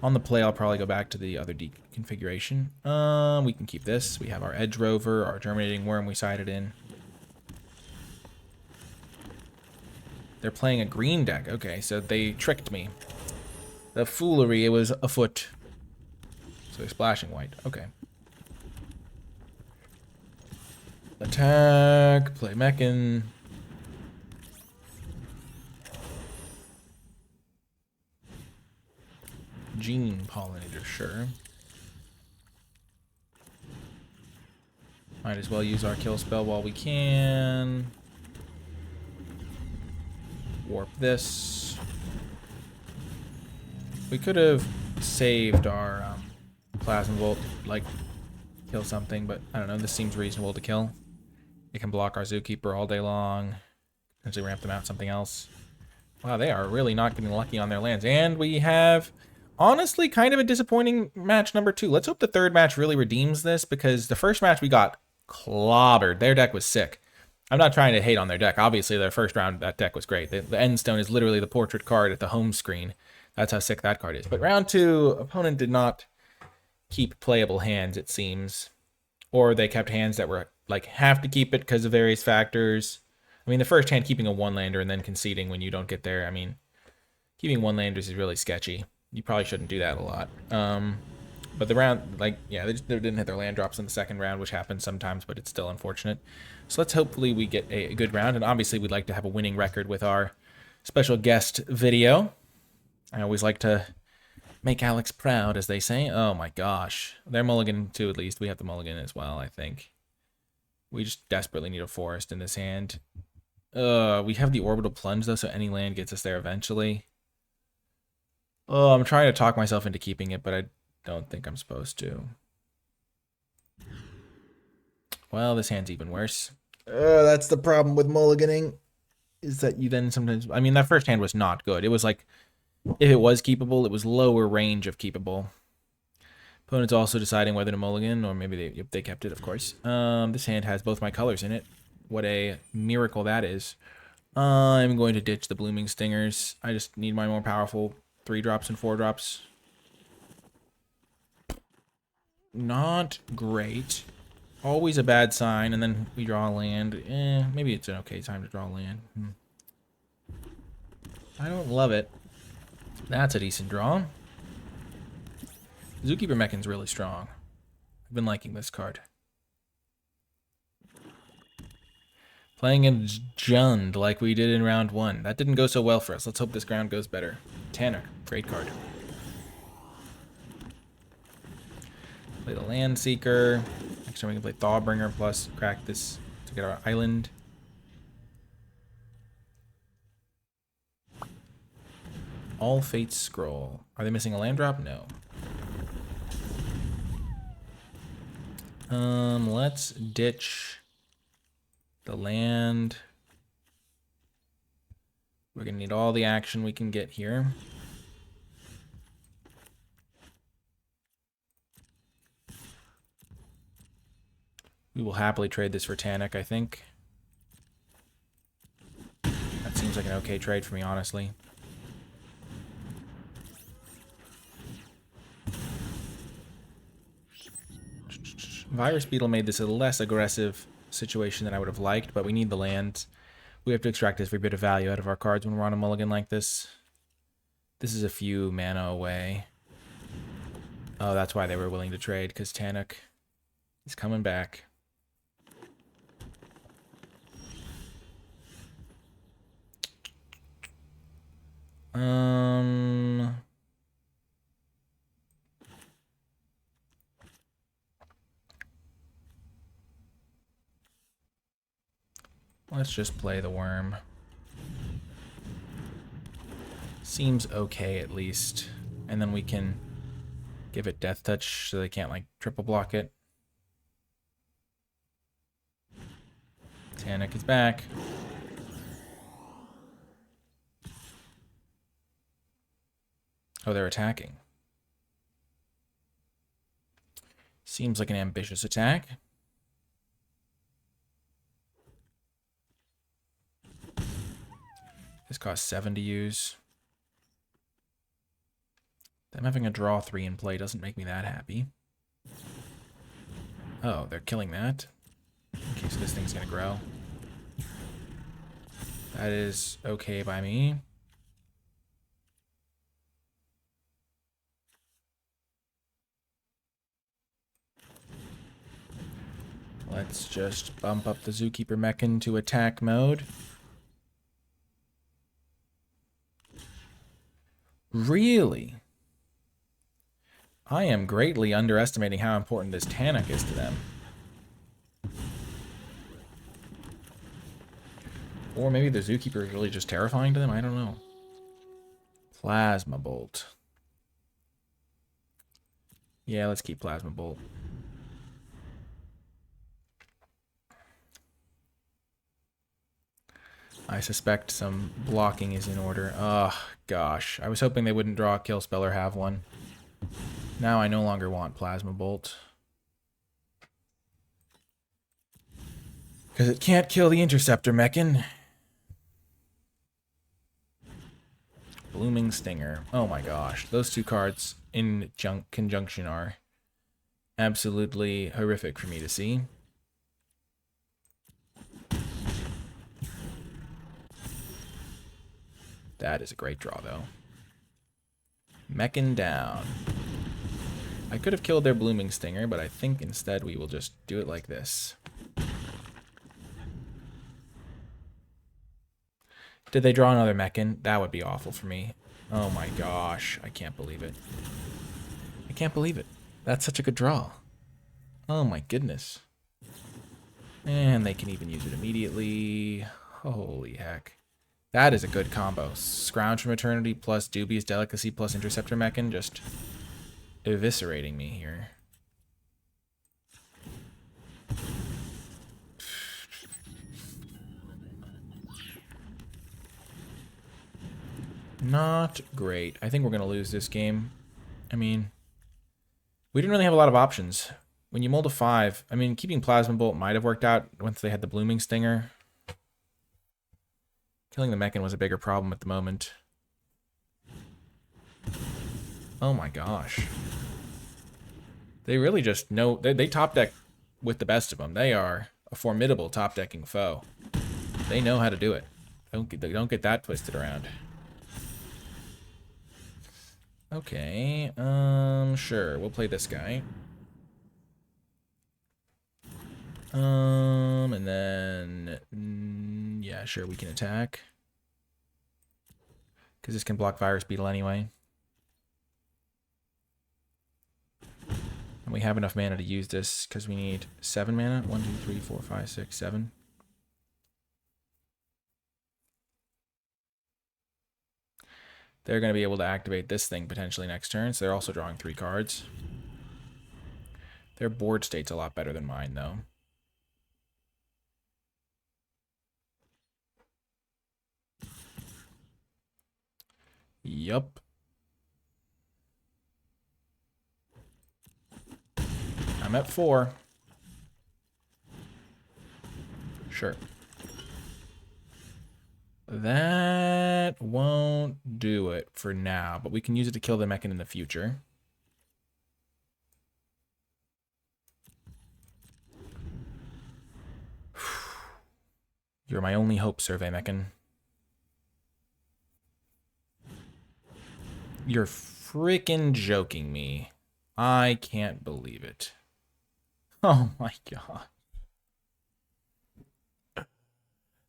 On the play, I'll probably go back to the other configuration. We can keep this. We have our Edge Rover, our Germinating Worm we sided in. They're playing a green deck. Okay, so they tricked me. The foolery, it was afoot. So they're splashing white. Okay. Attack, play Mechan. Gene Pollinator, sure. Might as well use our kill spell while we can. Warp this. We could have saved our Plasma Bolt, like, kill something, but I don't know, this seems reasonable to kill. It can block our Zookeeper all day long. Potentially ramp them out something else. Wow, they are really not getting lucky on their lands. And we have, honestly, kind of a disappointing match number 2. Let's hope the third match really redeems this, because the first match we got clobbered. Their deck was sick. I'm not trying to hate on their deck. Obviously, their first round, that deck was great. The End Stone is literally the portrait card at the home screen. That's how sick that card is. But round 2, opponent did not keep playable hands, it seems. Or they kept hands that were, like, have to keep it because of various factors. I mean, the first hand keeping a one-lander and then conceding when you don't get there. I mean, keeping one-landers is really sketchy. You probably shouldn't do that a lot. But the round, like, yeah, they didn't hit their land drops in the second round, which happens sometimes, but it's still unfortunate. So let's hopefully we get a good round. And obviously we'd like to have a winning record with our special guest video. I always like to make Alex proud, as they say. Oh my gosh. They're mulligan too, at least. We have the mulligan as well, I think. We just desperately need a forest in this hand. We have the orbital plunge, though, so any land gets us there eventually. Oh, I'm trying to talk myself into keeping it, but I don't think I'm supposed to. Well, this hand's even worse. That's the problem with mulliganing, is that you then sometimes... I mean, that first hand was not good. It was like, if it was keepable, it was lower range of keepable. Opponent's also deciding whether to mulligan, or maybe they kept it, of course. This hand has both my colors in it. What a miracle that is. I'm going to ditch the Blooming Stingers. I just need my more powerful 3-drops and 4-drops. Not great. Always a bad sign, and then we draw a land. Maybe it's an okay time to draw a land. I don't love it. That's a decent draw. Zookeeper Mechan's really strong. I've been liking this card. Playing a Jund like we did in round 1. That didn't go so well for us. Let's hope this ground goes better. Tanner, great card. Play the Land Seeker. Next time we can play Thawbringer plus crack this to get our island. All Fates Scroll. Are they missing a land drop? No. Let's ditch the land. We're gonna need all the action we can get here. We will happily trade this for Tanic, I think. That seems like an okay trade for me, honestly. Virus Beetle made this a less aggressive situation than I would have liked, but we need the land. We have to extract every bit of value out of our cards when we're on a mulligan like this. This is a few mana away. Oh, that's why they were willing to trade, because Tanic is coming back. Let's just play the worm. Seems okay, at least. And then we can give it Death Touch so they can't, like, triple block it. Tanic is back. Oh, they're attacking. Seems like an ambitious attack. This costs 7 to use. Them having a draw 3 in play doesn't make me that happy. Oh, they're killing that. Okay, so this thing's gonna grow. That is okay by me. Let's just bump up the Zookeeper Mechan to attack mode. Really? I am greatly underestimating how important this Tanic is to them. Or maybe the Zookeeper is really just terrifying to them? I don't know. Plasma Bolt. Yeah, let's keep Plasma Bolt. I suspect some blocking is in order. Oh, gosh. I was hoping they wouldn't draw a kill spell or have one. Now I no longer want Plasma Bolt. Because it can't kill the Interceptor Mechan. Blooming Stinger. Oh my gosh. Those two cards in conjunction are absolutely horrific for me to see. That is a great draw, though. Mechan down. I could have killed their Blooming Stinger, but I think instead we will just do it like this. Did they draw another Mechan? That would be awful for me. Oh my gosh. I can't believe it. I can't believe it. That's such a good draw. Oh my goodness. And they can even use it immediately. Holy heck. That is a good combo. Scrounge from Eternity plus Dubious Delicacy plus Interceptor Mechan just eviscerating me here. Not great. I think we're going to lose this game. I mean, we didn't really have a lot of options. When you mold a 5, I mean, keeping Plasma Bolt might have worked out once they had the Blooming Stinger. Killing the Mechan was a bigger problem at the moment. Oh my gosh. They really just know... They top deck with the best of them. They are a formidable top decking foe. They know how to do it. Don't get that twisted around. Okay, sure, we'll play this guy. And then, yeah, sure, we can attack. Because this can block Virus Beetle anyway. And we have enough mana to use this, because we need 7 mana. 1, 2, 3, 4, 5, 6, 7. They're going to be able to activate this thing potentially next turn, so they're also drawing 3 cards. Their board state's a lot better than mine, though. Yup. I'm at 4. Sure. That won't do it for now, but we can use it to kill the Mechan in the future. You're my only hope, Survey Mechan. You're freaking joking me. I can't believe it. Oh my god.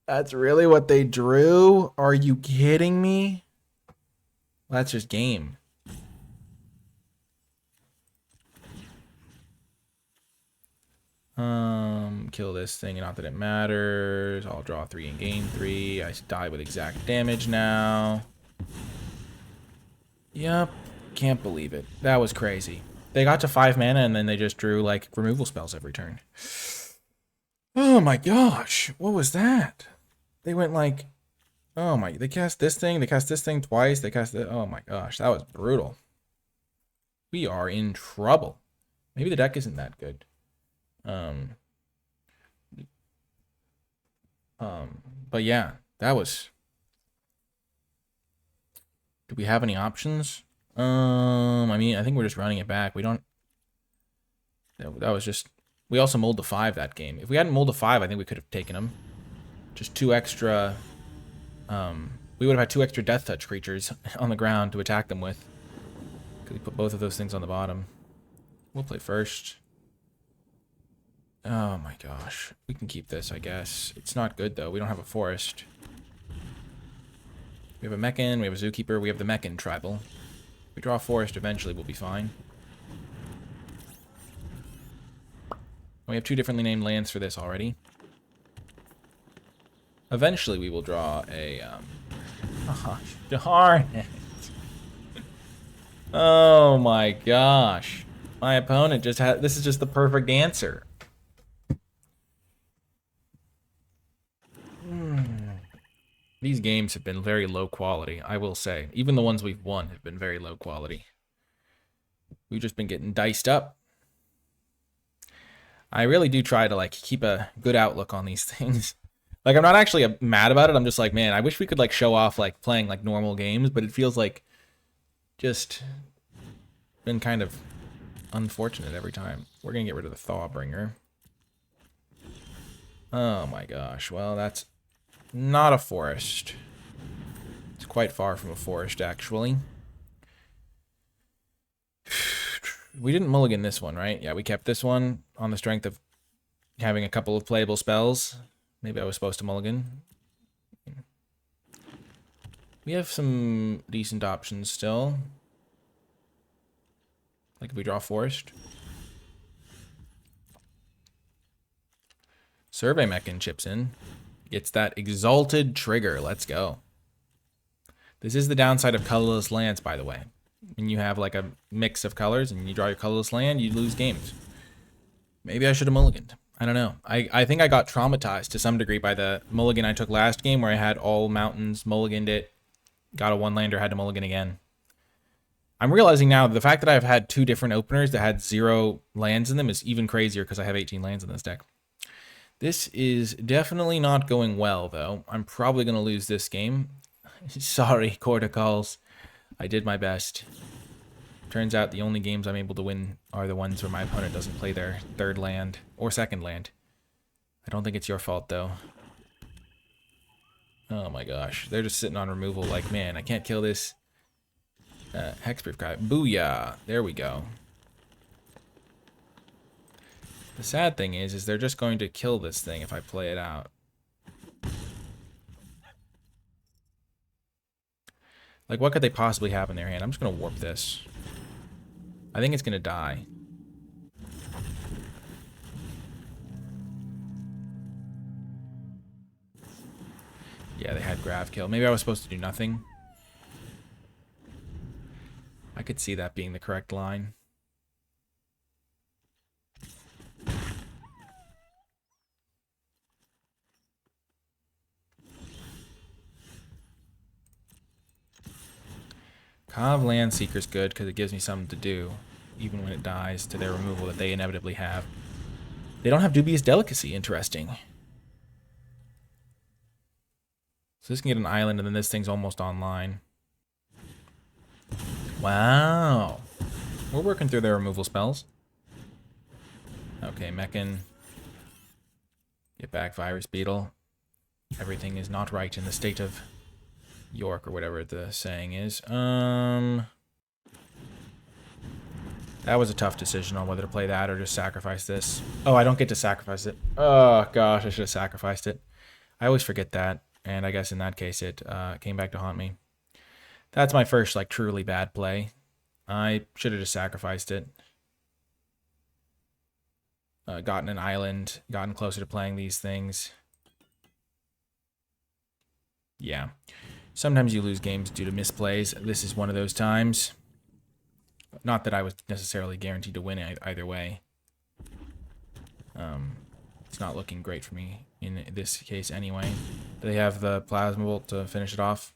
That's really what they drew? Are you kidding me? That's just game. Kill this thing, not that it matters. I'll draw 3 and gain 3. I die with exact damage now. Yep. Can't believe it. That was crazy. They got to 5 mana and then they just drew like removal spells every turn. Oh my gosh, what was that? They went like, oh my, they cast this thing twice, they cast it. Oh my gosh, that was brutal. We are in trouble. Maybe the deck isn't that good. But yeah, that was. Do we have any options? I mean, I think we're just running it back. We don't. That was just. We also mulled the 5 that game. If we hadn't mulled the 5, I think we could have taken them. Just 2 extra. We would have had 2 extra Death Touch creatures on the ground to attack them with. Because we put both of those things on the bottom. We'll play first. Oh my gosh. We can keep this, I guess. It's not good, though. We don't have a forest. We have a Mechan, we have a Zookeeper, we have the Mechan tribal. If we draw a forest, eventually we'll be fine. We have 2 differently named lands for this already. Eventually we will draw a... darn it. Oh my gosh. My opponent just had... This is just the perfect answer. These games have been very low quality, I will say. Even the ones we've won have been very low quality. We've just been getting diced up. I really do try to like keep a good outlook on these things. Like, I'm not actually mad about it. I'm just like, man, I wish we could like show off like playing like normal games, but it feels like just been kind of unfortunate every time. We're gonna get rid of the Thawbringer. Oh my gosh. Well, that's not a forest. It's quite far from a forest, actually. We didn't mulligan this one, right? Yeah, we kept this one on the strength of having a couple of playable spells. Maybe I was supposed to mulligan. We have some decent options still. Like if we draw forest. Survey Mechan chips in. Gets that exalted trigger. Let's go. This is the downside of colorless lands, by the way. When you have like a mix of colors and you draw your colorless land, you lose games. Maybe I should have mulliganed. I don't know. I think I got traumatized to some degree by the mulligan I took last game where I had all mountains, mulliganed it, got a 1-lander, had to mulligan again. I'm realizing now the fact that I've had 2 different openers that had 0 lands in them is even crazier because I have 18 lands in this deck. This is definitely not going well, though. I'm probably going to lose this game. Sorry, Corticals. I did my best. Turns out the only games I'm able to win are the ones where my opponent doesn't play their 3rd land or 2nd land. I don't think it's your fault, though. Oh my gosh. They're just sitting on removal like, man, I can't kill this Hexproof guy. Booyah. There we go. The sad thing is they're just going to kill this thing if I play it out. Like, what could they possibly have in their hand? I'm just going to warp this. I think it's going to die. Yeah, they had Grav Kill. Maybe I was supposed to do nothing. I could see that being the correct line. Kav Landseeker's good because it gives me something to do, even when it dies to their removal that they inevitably have. They don't have Dubious Delicacy, interesting. So this can get an island and then this thing's almost online. Wow. We're working through their removal spells. Okay, Mechan. Get back Virus Beetle. Everything is not right in the state of York or whatever the saying is. That was a tough decision on whether to play that or just sacrifice this. Oh, I don't get to sacrifice it. Oh gosh, I should have sacrificed it. I always forget that, and I guess in that case it came back to haunt me. That's my first like truly bad play. I should have just sacrificed it. Gotten an island, gotten closer to playing these things. Yeah. Sometimes you lose games due to misplays. This is one of those times. Not that I was necessarily guaranteed to win either way. It's not looking great for me in this case anyway. Do they have the Plasma Bolt to finish it off?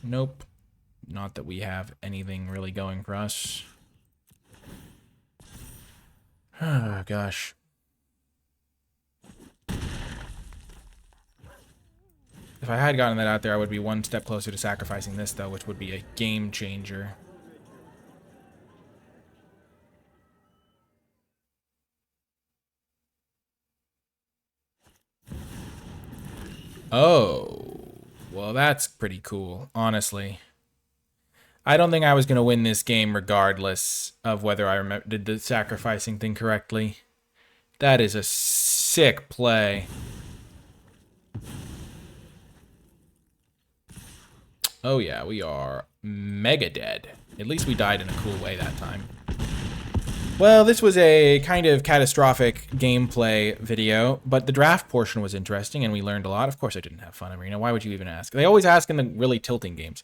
Nope. Not that we have anything really going for us. Oh, gosh. If I had gotten that out there, I would be one step closer to sacrificing this, though, which would be a game changer. Oh, well, that's pretty cool, honestly. I don't think I was going to win this game regardless of whether I did the sacrificing thing correctly. That is a sick play. Oh yeah, we are mega dead. At least we died in a cool way that time. Well, this was a kind of catastrophic gameplay video, but the draft portion was interesting and we learned a lot. Of course I didn't have fun, Arena. Why would you even ask? They always ask in the really tilting games.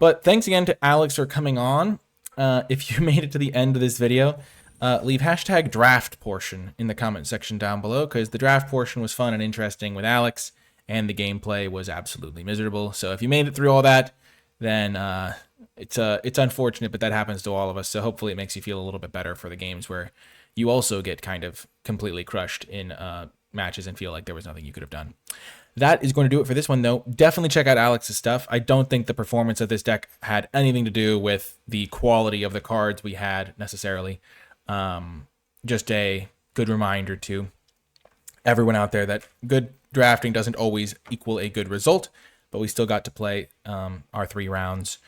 But thanks again to Alex for coming on. If you made it to the end of this video, leave hashtag draft portion in the comment section down below, because the draft portion was fun and interesting with Alex, and the gameplay was absolutely miserable. So if you made it through all that, then it's unfortunate, but that happens to all of us. So hopefully it makes you feel a little bit better for the games where you also get kind of completely crushed in matches and feel like there was nothing you could have done. That is going to do it for this one, though. Definitely check out Alex's stuff. I don't think the performance of this deck had anything to do with the quality of the cards we had necessarily. Just a good reminder to everyone out there that good drafting doesn't always equal a good result, but we still got to play our 3 rounds.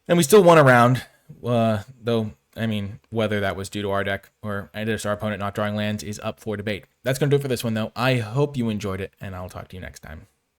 And we still won a round, though, I mean, whether that was due to our deck or just our opponent not drawing lands is up for debate. That's going to do it for this one, though. I hope you enjoyed it, and I'll talk to you next time.